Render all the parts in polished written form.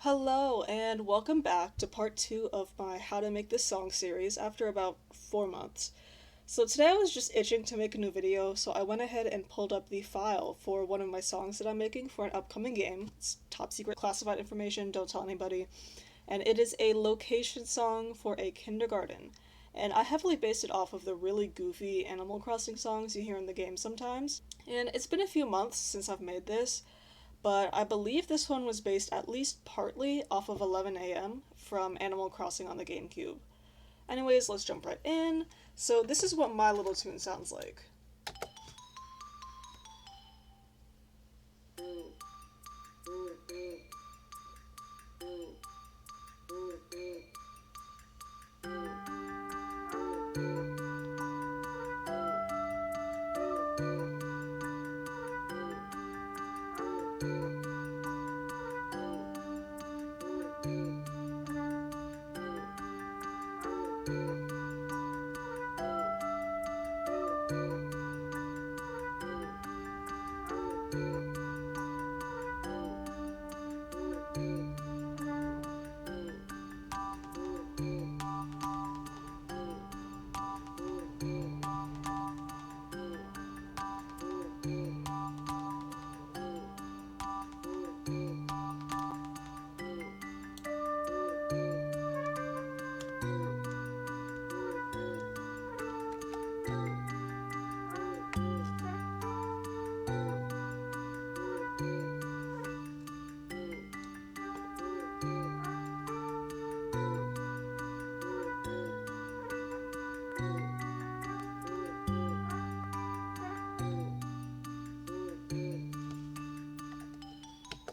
Hello, and welcome back to part two of my How to Make This Song series after about 4 months. So today I was just itching to make a new video, so I went ahead and pulled up the file for one of my songs that I'm making for an upcoming game. It's top secret classified information, don't tell anybody. And it is a location song for a kindergarten. And I heavily based it off of the really goofy Animal Crossing songs you hear in the game sometimes. And it's been a few months since I've made this, but I believe this one was based at least partly off of 11 a.m. from Animal Crossing on the GameCube. Anyways, let's jump right in. So this is what my little tune sounds like.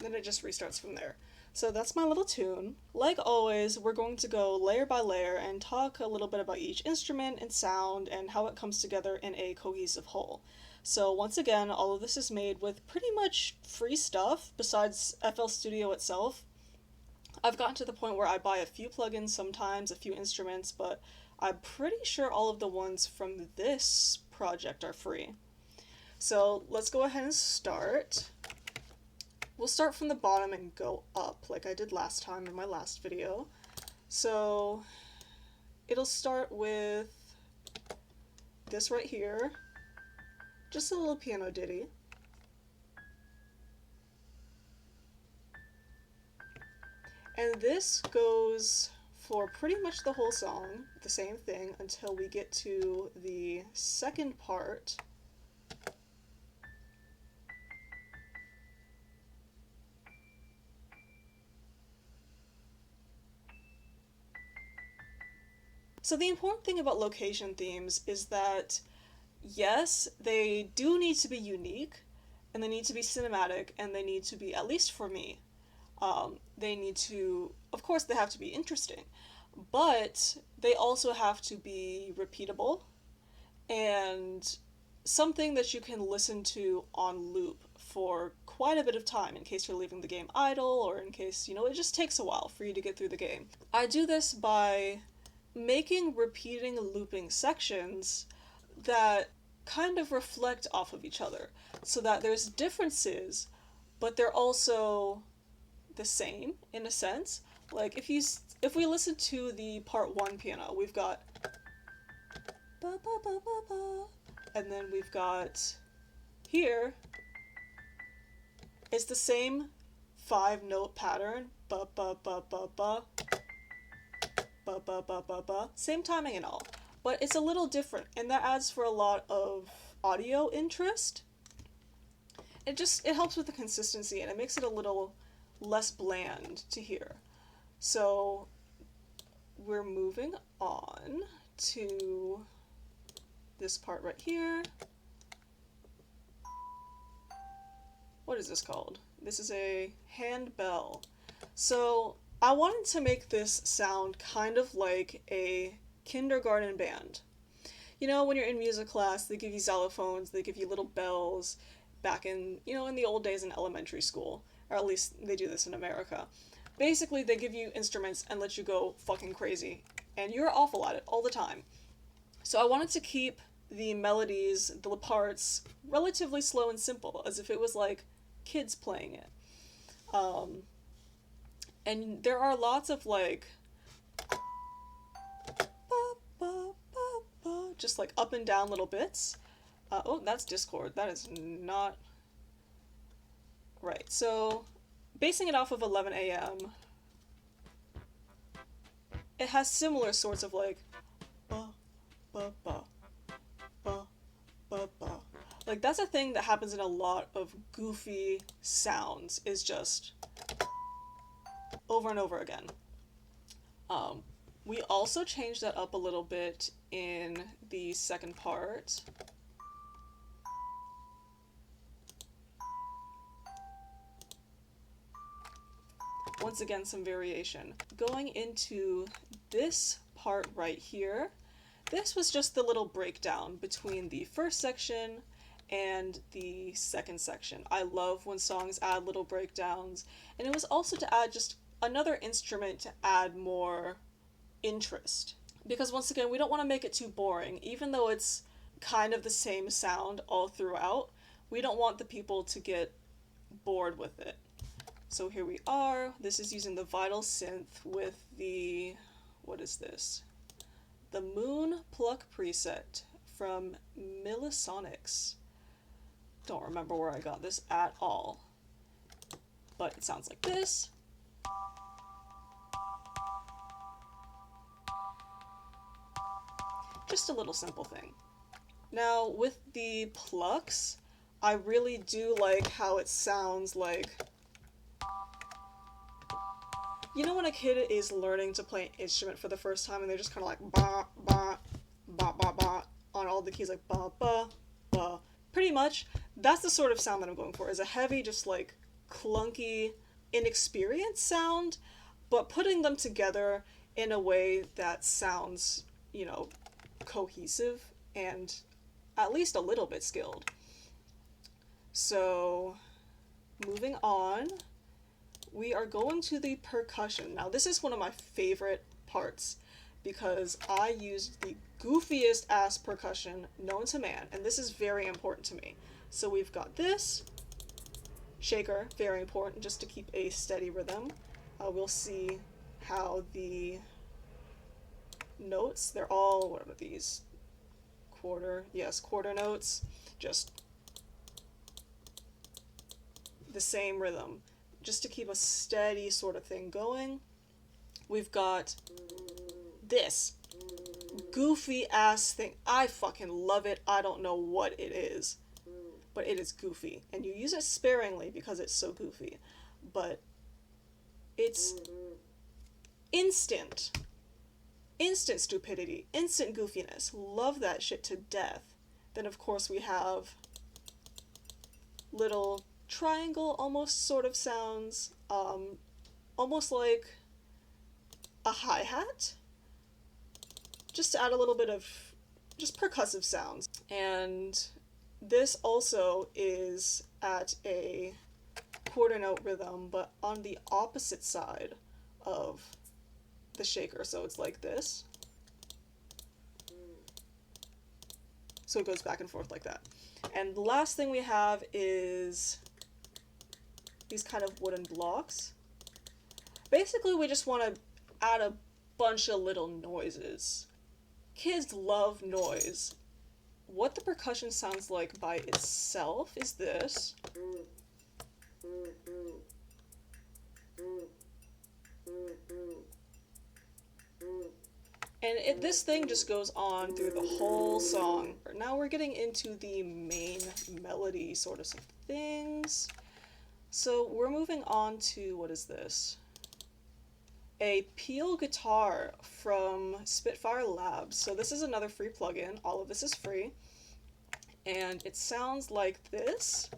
Then it just restarts from there. So that's my little tune. Like always, we're going to go layer by layer and talk a little bit about each instrument and sound and how it comes together in a cohesive whole. So once again, all of this is made with pretty much free stuff besides FL Studio itself. I've gotten to the point where I buy a few plugins sometimes, a few instruments, but I'm pretty sure all of the ones from this project are free. So let's go ahead and start. We'll start from the bottom and go up like I did last time in my last video. So it'll start with this right here, just a little piano ditty. And this goes for pretty much the whole song, the same thing, until we get to the second part. So the important thing about location themes is that, yes, they do need to be unique, and they need to be cinematic, and they need to be, at least for me, they need to, of course, they have to be interesting, but they also have to be repeatable and something that you can listen to on loop for quite a bit of time in case you're leaving the game idle or in case, it just takes a while for you to get through the game. I do this by making repeating looping sections that kind of reflect off of each other so that there's differences, but they're also the same in a sense. Like if we listen to the part 1 piano, we've got ba ba ba ba ba, and then we've got here it's the same 5-note pattern, ba ba ba ba ba ba ba ba ba ba, same timing and all, but it's a little different, and that adds for a lot of audio interest. It helps with the consistency and it makes it a little less bland to hear. So we're moving on to this part right here. What is this called? This is a handbell. So I wanted to make this sound kind of like a kindergarten band. When you're in music class, they give you xylophones, they give you little bells back in the old days in elementary school, or at least they do this in America. Basically, they give you instruments and let you go fucking crazy, and you're awful at it all the time. So I wanted to keep the melodies, the parts, relatively slow and simple, as if it was like kids playing it. And there are lots of like ba, ba, ba, ba, just like up and down little bits. Oh, that's Discord. That is not right. So, basing it off of 11 a.m., it has similar sorts of like ba, ba, ba, ba, ba, ba. Like, that's a thing that happens in a lot of goofy sounds, is just over and over again. Um, we also changed that up a little bit in the second part. Once again, some variation. Going into this part right here, this was just the little breakdown between the first section and the second section. I love when songs add little breakdowns, and it was also to add just another instrument to add more interest. Because once again, we don't want to make it too boring, even though it's kind of the same sound all throughout. We don't want the people to get bored with it. So here we are. This is using the Vital Synth with the, what is this? The Moon Pluck preset from Millisonics. Don't remember where I got this at all. But it sounds like this. Just a little simple thing. Now, with the plucks, I really do like how it sounds like, you know when a kid is learning to play an instrument for the first time and they're just kind of like ba ba ba ba ba on all the keys, like ba ba ba. Pretty much, that's the sort of sound that I'm going for, is a heavy, just like clunky, inexperienced sound, but putting them together in a way that sounds, you know, cohesive and at least a little bit skilled. So, moving on, we are going to the percussion. Now, this is one of my favorite parts because I used the goofiest ass percussion known to man, and this is very important to me. So we've got this shaker, very important just to keep a steady rhythm. We'll see how the notes, they're all, what are these? Quarter notes, just the same rhythm, just to keep a steady sort of thing going. We've got this goofy ass thing. I fucking love it. I don't know what it is, but it is goofy. And you use it sparingly because it's so goofy. But it's instant. Instant stupidity. Instant goofiness. Love that shit to death. Then of course we have little triangle almost sort of sounds, almost like a hi-hat, just to add a little bit of just percussive sounds. And this also is at a quarter note rhythm, but on the opposite side of the shaker, so it's like this. So it goes back and forth like that. And the last thing we have is these kind of wooden blocks. Basically, we just want to add a bunch of little noises. Kids love noise. What the percussion sounds like by itself is this. And this thing just goes on through the whole song. Now we're getting into the main melody sort of things. So we're moving on to, what is this? A Peel guitar from Spitfire Labs. So this is another free plugin. All of this is free. And it sounds like this.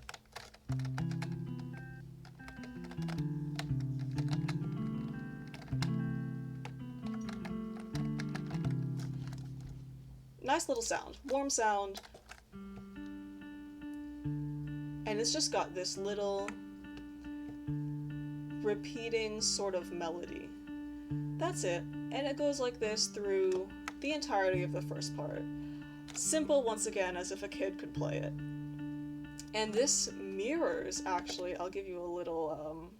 Nice little sound. Warm sound. And it's just got this little repeating sort of melody. That's it. And it goes like this through the entirety of the first part. Simple, once again, as if a kid could play it. And this mirrors, actually, I'll give you a little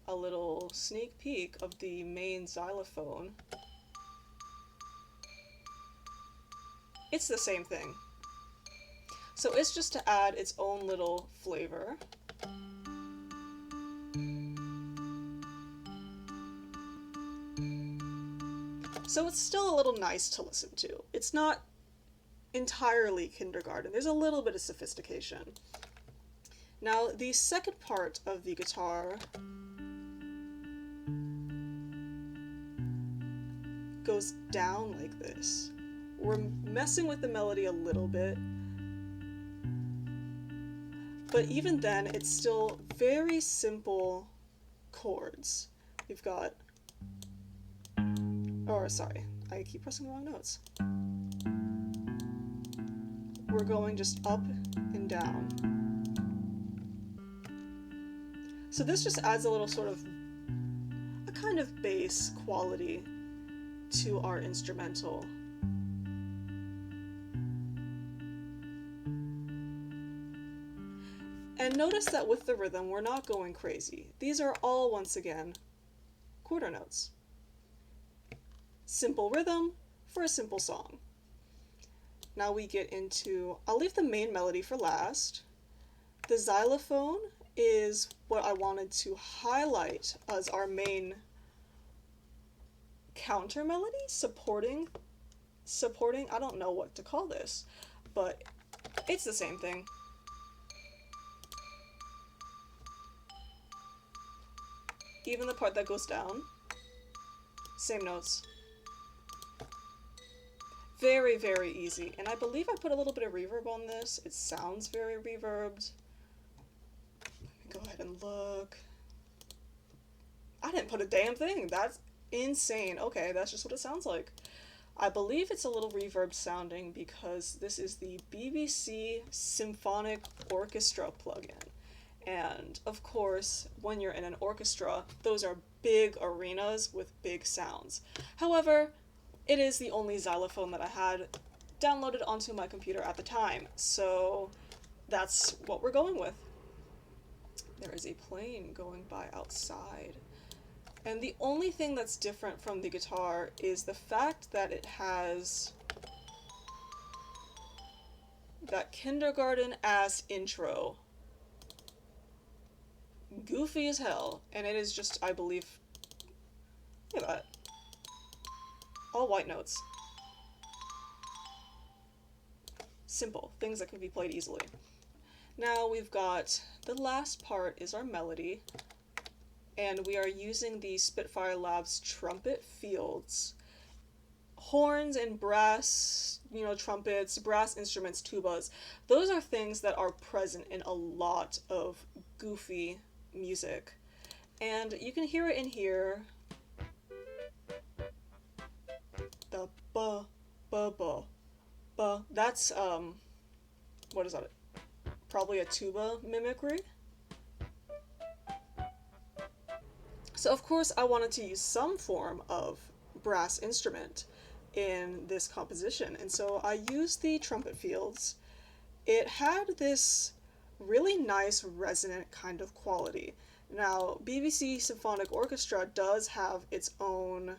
a little sneak peek of the main xylophone, it's the same thing. So it's just to add its own little flavor. So it's still a little nice to listen to. It's not entirely kindergarten. There's a little bit of sophistication. Now, the second part of the guitar goes down like this. We're messing with the melody a little bit, but even then, it's still very simple chords. We've got, sorry, I keep pressing the wrong notes. We're going just up and down. So this just adds a little sort of a kind of bass quality to our instrumental. And notice that with the rhythm, we're not going crazy. These are all, once again, quarter notes. Simple rhythm for a simple song. Now we get into, I'll leave the main melody for last. The xylophone is what I wanted to highlight as our main counter melody, supporting, I don't know what to call this, but it's the same thing. Even the part that goes down, same notes. Very, very easy. And I believe I put a little bit of reverb on this. It sounds very reverbed. Let me go ahead and look. I didn't put a damn thing. That's insane. Okay, that's just what it sounds like. I believe it's a little reverb sounding because this is the BBC Symphonic Orchestra plugin. And of course, when you're in an orchestra, those are big arenas with big sounds. However, it is the only xylophone that I had downloaded onto my computer at the time, so that's what we're going with. There is a plane going by outside. And the only thing that's different from the guitar is the fact that it has that kindergarten-ass intro. Goofy as hell, and it is just, I believe, look at that. All white notes. Simple, things that can be played easily. Now we've got, the last part is our melody, and we are using the Spitfire Labs trumpet fields. Horns and brass, trumpets, brass instruments, tubas, those are things that are present in a lot of goofy music. And you can hear it in here. The ba ba ba ba. That's what is that? Probably a tuba mimicry. So of course I wanted to use some form of brass instrument in this composition, and so I used the trumpet fields. It had this really nice resonant kind of quality. Now, BBC Symphonic Orchestra does have its own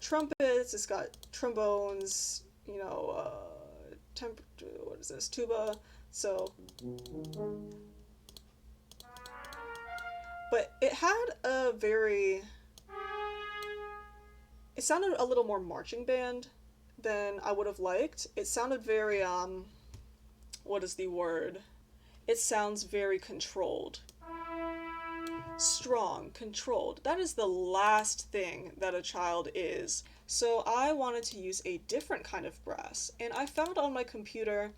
trumpets, it's got trombones, what is this, tuba, so. But it had a very, it sounded a little more marching band than I would have liked. It sounded very, what is the word? It sounds very controlled. Strong, controlled. That is the last thing that a child is. So I wanted to use a different kind of brass, and I found on my computer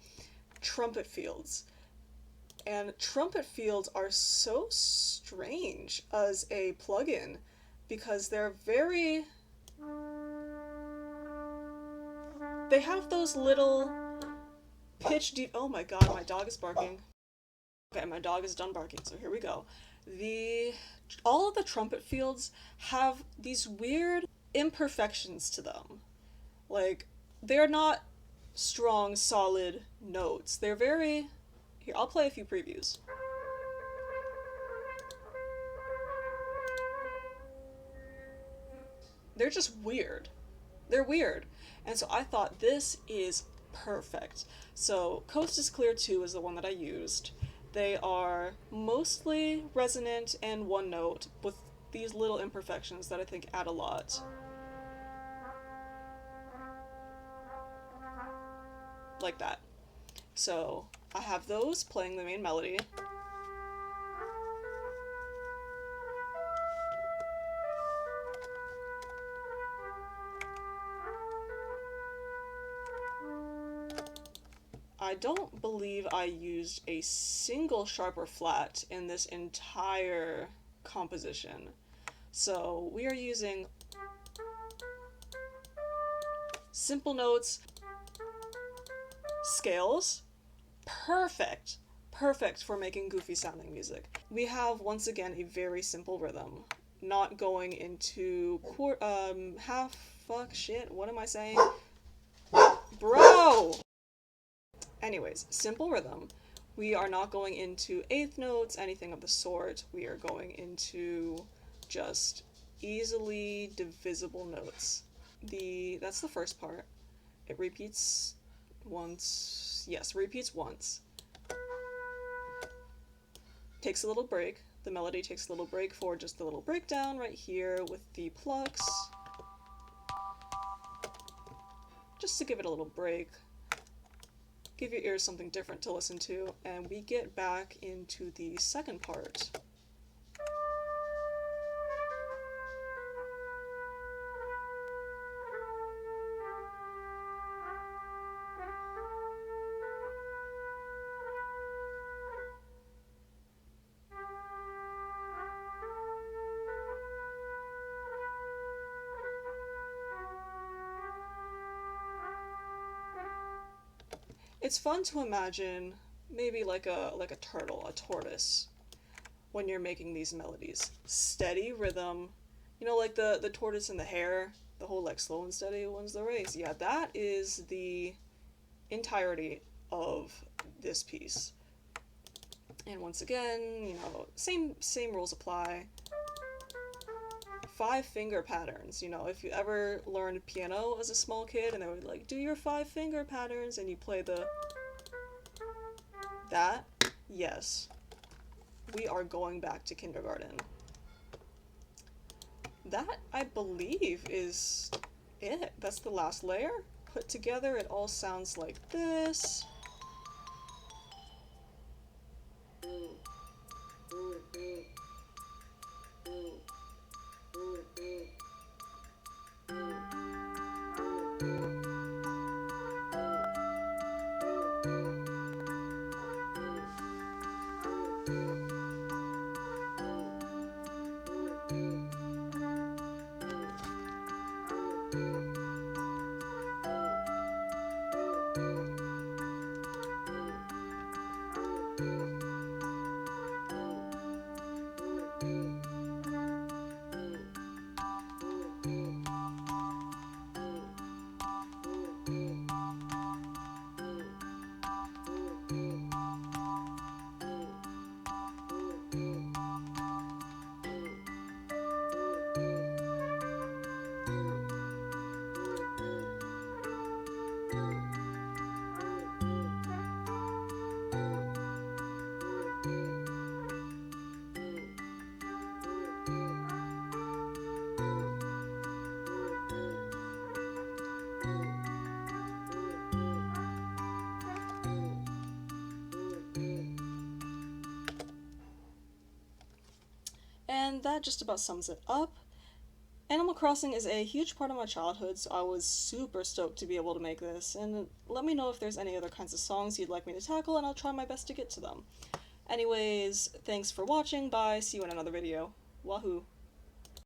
trumpet fields. And trumpet fields are so strange as a plugin because they're very... They have those little pitch deep... Oh my god, my dog is barking. Okay, my dog is done barking, so here we go. All of the trumpet fields have these weird imperfections to them. Like, they're not strong, solid notes. They're very... Here, I'll play a few previews. they're just weird. They're weird. And so I thought this is perfect. So Coast is Clear 2 is the one that I used. They are mostly resonant and one note with these little imperfections that I think add a lot. Like that. So I have those playing the main melody. I don't believe I used a single sharp or flat in this entire composition. So we are using simple notes, scales, perfect, perfect for making goofy sounding music. We have, once again, a very simple rhythm, not going into half, fuck, shit, what am I saying? Bro! Anyways, simple rhythm. We are not going into eighth notes, anything of the sort. We are going into just easily divisible notes. That's the first part. It repeats once. Yes, repeats once. Takes a little break. The melody takes a little break for just the little breakdown right here with the plucks. Just to give it a little break. Give your ears something different to listen to, and we get back into the second part. It's fun to imagine maybe like a turtle, a tortoise, when you're making these melodies. Steady rhythm, you know, like the tortoise and the hare, the whole like slow and steady wins the race. Yeah, that is the entirety of this piece. And once again, you know, same rules apply. 5-finger patterns. You know, if you ever learned piano as a small kid and they would like, do your 5-finger patterns, and you play that, yes. We are going back to kindergarten. That, I believe, is it. That's the last layer. Put together, it all sounds like this. And that just about sums it up. Animal Crossing is a huge part of my childhood, so I was super stoked to be able to make this, and let me know if there's any other kinds of songs you'd like me to tackle, and I'll try my best to get to them. Anyways, thanks for watching, bye, see you in another video. Wahoo!